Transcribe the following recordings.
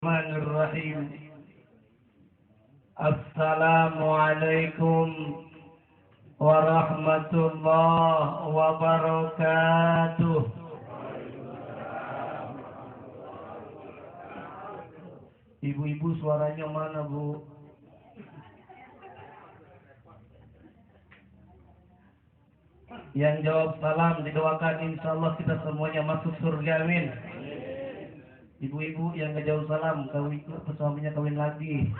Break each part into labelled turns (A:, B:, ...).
A: Bismillahirrahmanirrahim. Assalamualaikum warahmatullahi wabarakatuh. Ibu-ibu suaranya mana, Bu? Yang jawab salam didoakan insyaallah kita semuanya masuk surga, amin. Ibu-ibu yang ngejauh salam, suaminya kawin lagi.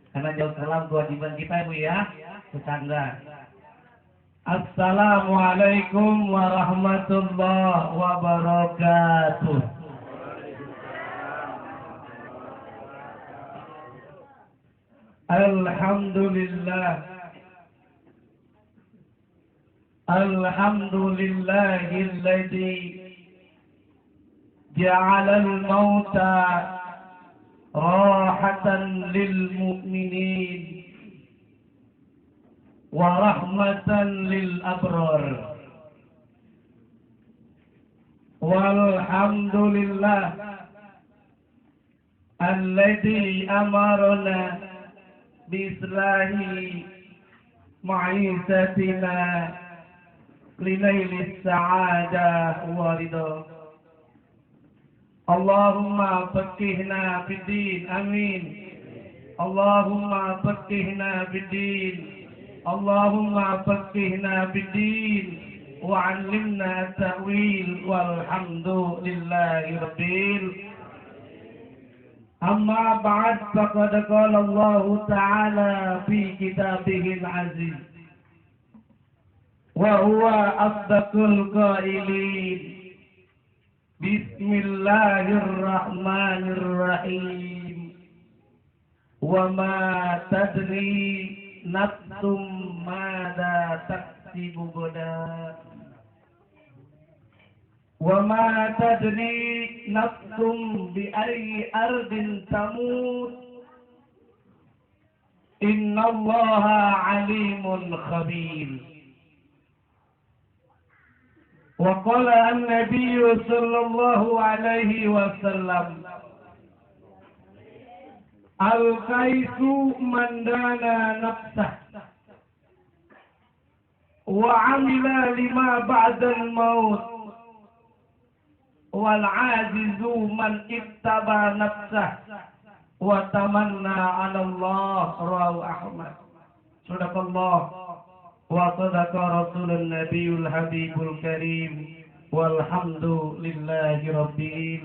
A: Karena jauh salam kewajiban kita, Bu, ya. Bercanda. Assalamualaikum warahmatullahi wabarakatuh. Alhamdulillah. Alhamdulillahilladzi جعل الموت راحة للمؤمنين ورحمة للأبرار والحمد لله الذي أمرنا بإصلاح معيشتنا لنيل السعادة والرضا. Allahumma faqihna fid-din, amin. Allahumma faqihna fid-din. Allahumma faqihna fid-din wa 'allimna at-ta'wil walhamdulillahi rabbil. Amma ba'd, faqad qala Allah ta'ala fi kitabihil 'aziz wa huwa asdaqul qailin. Bismillahirrahmanirrahim. Wa ma tadri nafsum mada taksibu gada. Wa ma tadri nafsum bi ayyi ardin tamut. Innallaha alimun khabir. وقال النبي صلى الله عليه وسلم القيس من دانا نفسه وعمل لما بعد الموت والعاجز من اتبع نفسه وتمنى على الله. رواه أحمد. صدق الله وصدق رسول النبي الحبيب الكريم والحمد لله rabbil.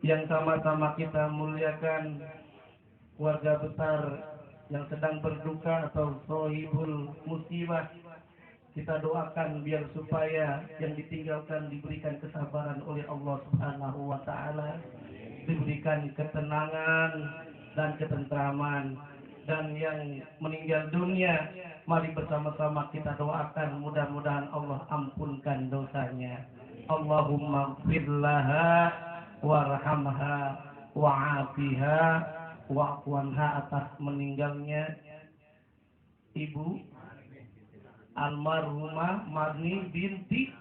A: Yang sama-sama kita muliakan warga besar yang sedang berduka atau sohibul musibah, kita doakan biar supaya yang ditinggalkan diberikan kesabaran oleh Allah Subhanahu wa taala, diberikan ketenangan dan ketentraman. Dan yang meninggal dunia, mari bersama-sama kita doakan mudah-mudahan Allah ampunkan dosanya. Allahumma ighfir laha warhamha wa'afiha wa'fu anha. Atas meninggalnya Ibu almarhumah Marni binti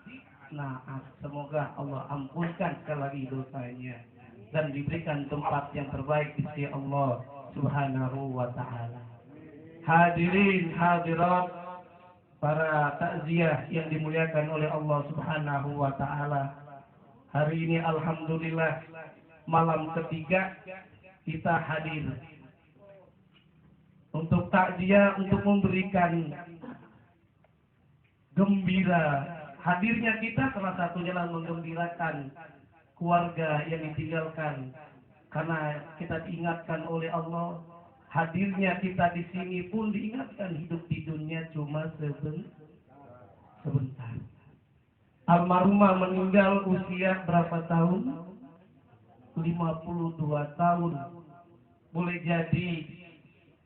A: Naas, semoga Allah ampunkan sekali lagi dosanya dan diberikan tempat yang terbaik di sisi Allah Subhanahu wa ta'ala. Hadirin hadirat, para takziah yang dimuliakan oleh Allah Subhanahu wa ta'ala. Hari ini alhamdulillah malam ketiga kita hadir untuk takziah, untuk memberikan gembira. Hadirnya kita salah satunya adalah menggembirakan keluarga yang ditinggalkan. Karena kita diingatkan oleh Allah, hadirnya kita di sini pun diingatkan hidup di dunia cuma sebentar. Almarhumah meninggal usia berapa tahun? 52 tahun. Boleh jadi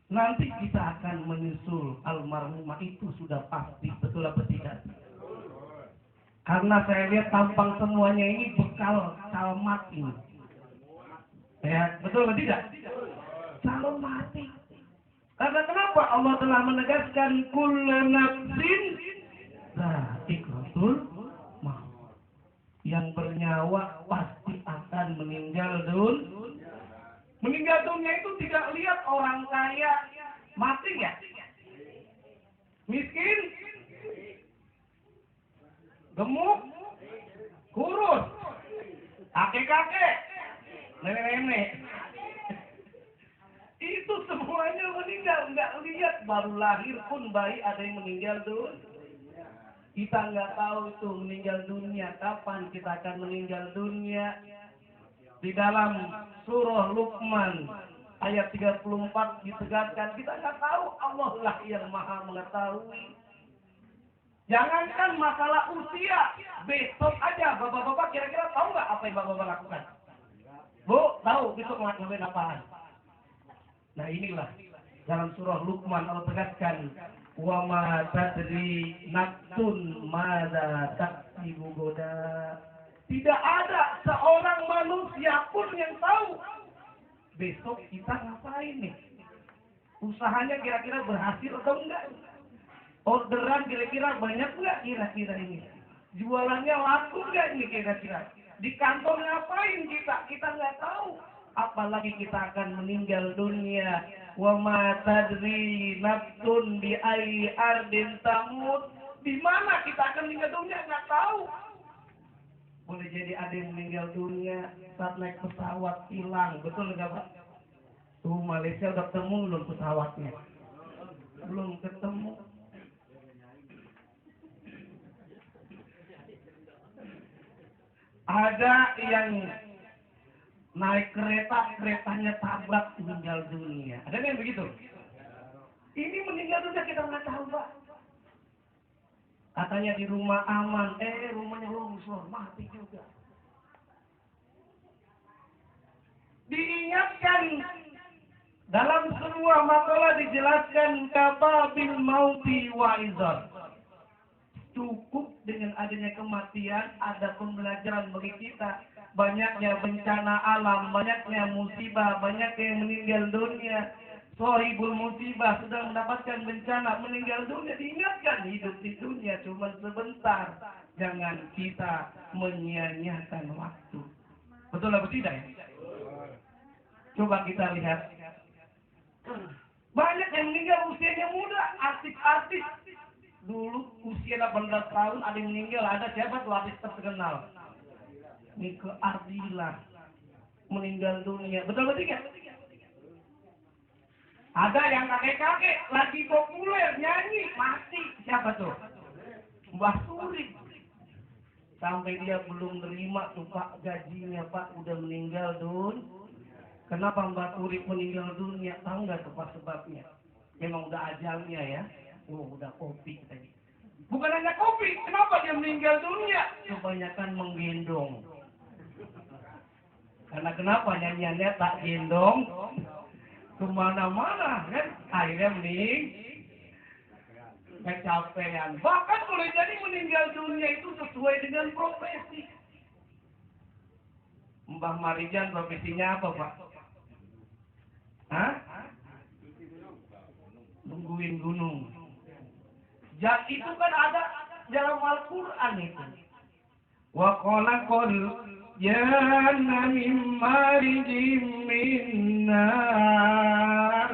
A: nanti kita akan menyusul almarhumah, itu sudah pasti, betul apa tidak? Karena saya lihat tampang semuanya ini bekal mati. Ya, betul atau tidak? Calon mati. Karena kenapa Allah telah menegaskan kullu nafsin dha'iqatul maut. Yang bernyawa pasti akan akan meninggal dunia. Meninggal dunia itu tidak lihat orang kaya mati ya, miskin, gemuk, kurus, kakek-kakek, nenek-nenek. Itu semuanya meninggal, nggak lihat baru lahir pun bayi ada yang meninggal dunia. Kita nggak tahu itu meninggal dunia kapan kita akan meninggal dunia. Di dalam surah Luqman ayat 34 ditegaskan kita nggak tahu, Allah lah yang maha mengetahui. Jangankan masalah usia, besok aja bapak-bapak kira-kira tahu nggak apa yang bapak-bapak lakukan? Bu, tahu besok ngapain apaan? Nah inilah dalam surah Luqman Allah tegaskan, wa ma tadri nafsun madza taksibu goda. Tidak ada seorang manusia pun yang tahu besok kita ngapain nih. Usahanya kira-kira berhasil atau enggak? Orderan kira-kira banyak enggak kira-kira ini? Jualannya laku enggak ini kira-kira? Di kantor ngapain kita? Kita nggak tahu. Apalagi kita akan meninggal dunia. Wa ma tadri nafsun bi ayyi ardin tamut. Di mana kita akan meninggal dunia nggak tahu. Boleh jadi ada yang meninggal dunia saat naik pesawat hilang, betul nggak Pak? Tuh Malaysia udah ketemu belum pesawatnya? Belum ketemu. Ada yang naik kereta, keretanya tabrak meninggal dunia. Ada yang begitu? Ini meninggal dunia kita nggak tahu Pak. Katanya di rumah aman, rumahnya longsor, mati juga. Diingatkan dalam sebuah makalah dijelaskan kata bil mauti wa'izar. Cukup dengan adanya kematian, ada pembelajaran bagi kita. Banyaknya bencana alam, banyaknya musibah, banyaknya yang meninggal dunia. Sohibul musibah sedang mendapatkan bencana, meninggal dunia. Diingatkan hidup di dunia cuma sebentar. Jangan kita menyia-nyiakan waktu. Betul atau tidak ya? Coba kita lihat. Banyak yang meninggal usianya muda, artis-artis. Dulu usia 18 tahun ada yang meninggal, ada siapa tuh artis terkenal? Nike Ardila meninggal dunia. Betul tidak? Ada yang kakek-kakek lagi populer nyanyi mati, siapa tuh? Mbah Suri. Sampai dia belum nerima tuh Pak gajinya Pak udah meninggal dunia. Kenapa Mbah Suri meninggal dunia? Tahu nggak tuh Pak sebabnya? Memang udah ajalnya ya. Oh udah kopi tadi. Bukan hanya kopi, kenapa dia meninggal dunia? Kebanyakan menggendong. Karena kenapa nyanyiannya tak gendong kemana-mana kan? Akhirnya kecapean. Bahkan boleh jadi meninggal dunia itu sesuai dengan profesi. Mbah Marijan profesinya apa Pak? Hah? Nungguin gunung. Zat itu kan ada dalam Al-Quran itu. Wa khalaqal janna min marijim min nar.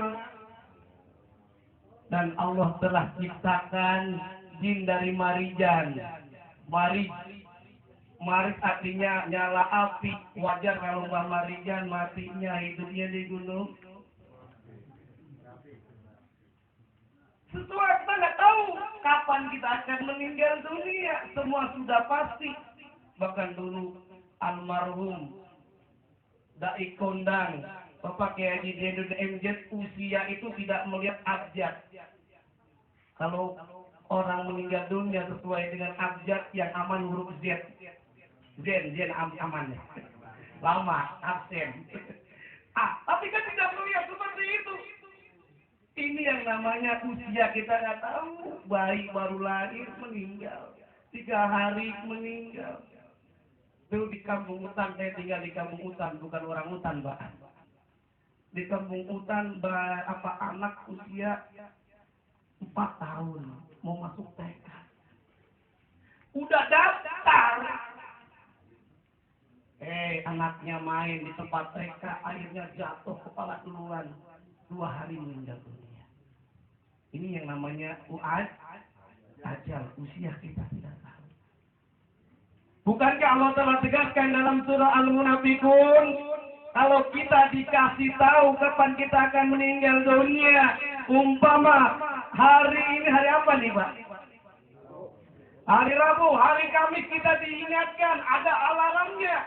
A: Dan Allah telah ciptakan jin dari marijan. Marij artinya nyala api. Wajar kalau Mbah Marijan matinya hidupnya di gunung. Sesuai kita nggak tahu kapan kita akan meninggal dunia. Semua sudah pasti. Bahkan dulu almarhum Dai Kondang Bapak Kiai Haji Zainudin MZ usia itu tidak melihat abjad. Kalau orang meninggal dunia sesuai dengan abjad yang aman huruf Z. Zen aman. Lama, absen. Tapi kan tidak melihat seperti itu. Ini yang namanya usia kita nggak tahu. Bayi baru lahir meninggal. 3 hari meninggal. Itu di kampung hutan, saya tinggal di kampung hutan, bukan orang hutan, Pak. Di kampung hutan, anak usia 4 tahun, mau masuk TK. Udah daftar. anaknya main di tempat TK, akhirnya jatuh kepala duluan, 2 hari meninggal dunia. Ini yang namanya ajal, usia kita tidak tahu. Bukankah Allah telah tegaskan dalam surah Al-Munafikun, kalau kita dikasih tahu kapan kita akan meninggal dunia, umpama hari ini hari apa nih Pak? Hari Rabu, hari Kamis kita diingatkan, ada alarmnya.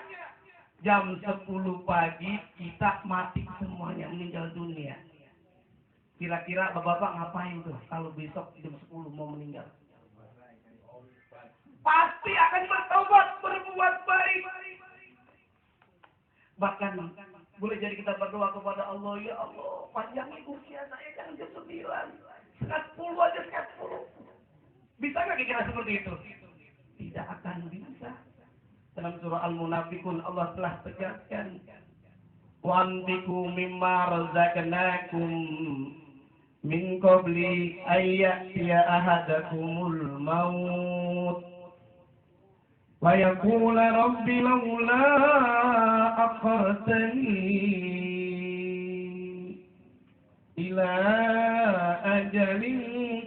A: Jam 10 pagi kita mati semuanya, meninggal dunia. Kira-kira bapak-bapak ngapain tuh kalau besok jam 10 mau meninggal? Pasti akan bertobat, berbuat baik. Bahkan boleh jadi kita berdoa kepada Allah, ya Allah, panjangin usia saya jangan jam 9. Setengah 10 aja, setengah 10. Bisa nggak kira seperti itu? Tidak akan bisa. Dalam surah Al-Munafikun Allah telah tegaskan, wa anfiqu mimma razaqnakum min qabli ay ya'tiya ahadakumul maut wa yaqula rabbi laula akhartani ila ajalin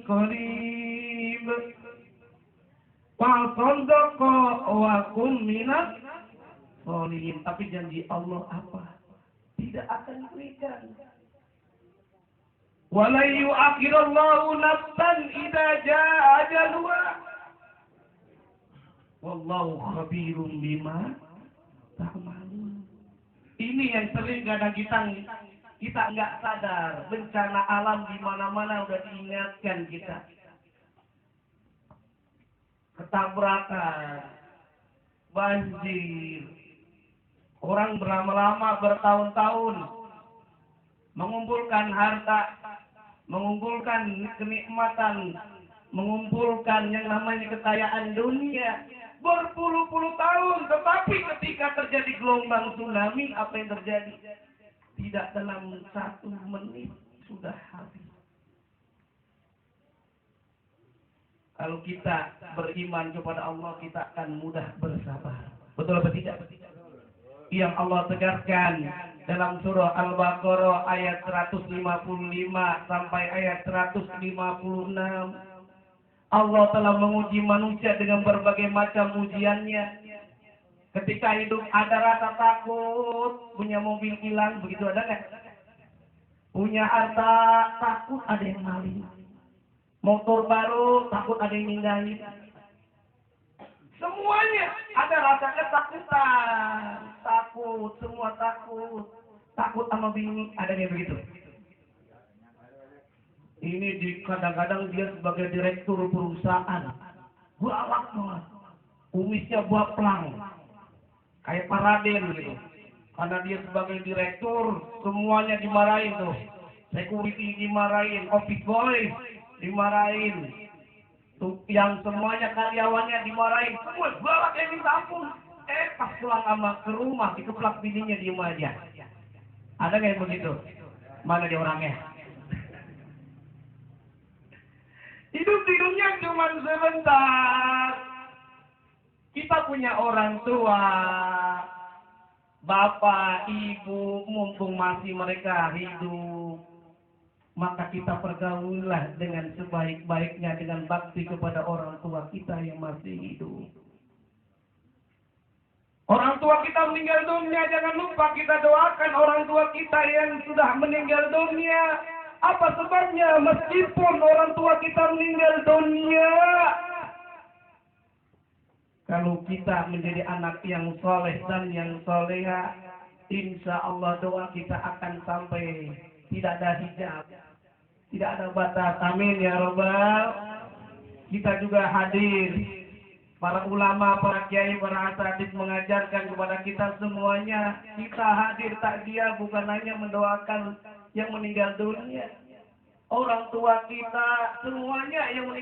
A: qarib fa saddaqa wa kum minaz sholihin. Tapi janji Allah apa? Tidak akan diberikan. Wala yu'akhirallahu nafsan idza jaa ajaluha. Wallahu khabirum bima ta'malun. Ini yang sering kadang kita nggak sadar, bencana alam di mana-mana udah diingatkan kita. Ketabrakan, banjir, orang berlama-lama bertahun-tahun mengumpulkan harta, mengumpulkan kenikmatan, mengumpulkan yang namanya kekayaan dunia berpuluh-puluh tahun, tetapi ketika terjadi gelombang tsunami, apa yang terjadi? Tidak dalam 1 menit sudah habis. Kalau kita beriman kepada Allah, kita akan mudah bersabar. Betul atau tidak? Yang Allah tegaskan dalam surah Al-Baqarah ayat 155 sampai ayat 156. Allah telah menguji manusia dengan berbagai macam ujiannya. Ketika hidup ada rasa takut, punya mobil hilang, begitu ada nggak? Punya harta takut ada yang maling. Motor baru, takut ada yang ninggalin. Semuanya ada rasa ketakutan. Takut, semua takut. Takut sama bini, ada yang begitu. Ini kadang-kadang dia sebagai direktur perusahaan. Galak banget. Kumisnya buat pelang. Kayak Pak Raden gitu. Karena dia sebagai direktur, semuanya dimarahin tuh. Security dimarahin, office boy dimarahin, tuh yang semuanya karyawannya dimarahin, semua galak yang minta ampun. Pas pulang sama ke rumah, dikeplak bininya diem aja. Ada nggak yang begitu? Mana dia orangnya? Hidup di dunia cuma sebentar. Kita punya orang tua, bapak, ibu, mumpung masih mereka hidup, maka kita pergaulilah dengan sebaik-baiknya dengan bakti kepada orang tua kita yang masih hidup. Orang tua kita meninggal dunia, jangan lupa kita doakan orang tua kita yang sudah meninggal dunia. Apa sebabnya? Meskipun orang tua kita meninggal dunia, kalau kita menjadi anak yang soleh dan yang soleha, insya Allah doa kita akan sampai. Tidak ada hijab, tidak ada batas. Amin ya Rabbal. Kita juga hadir, para ulama, para kiai, para asatidz mengajarkan kepada kita semuanya. Kita hadir takziah bukan hanya mendoakan yang meninggal dunia, orang tua kita semuanya yang meninggal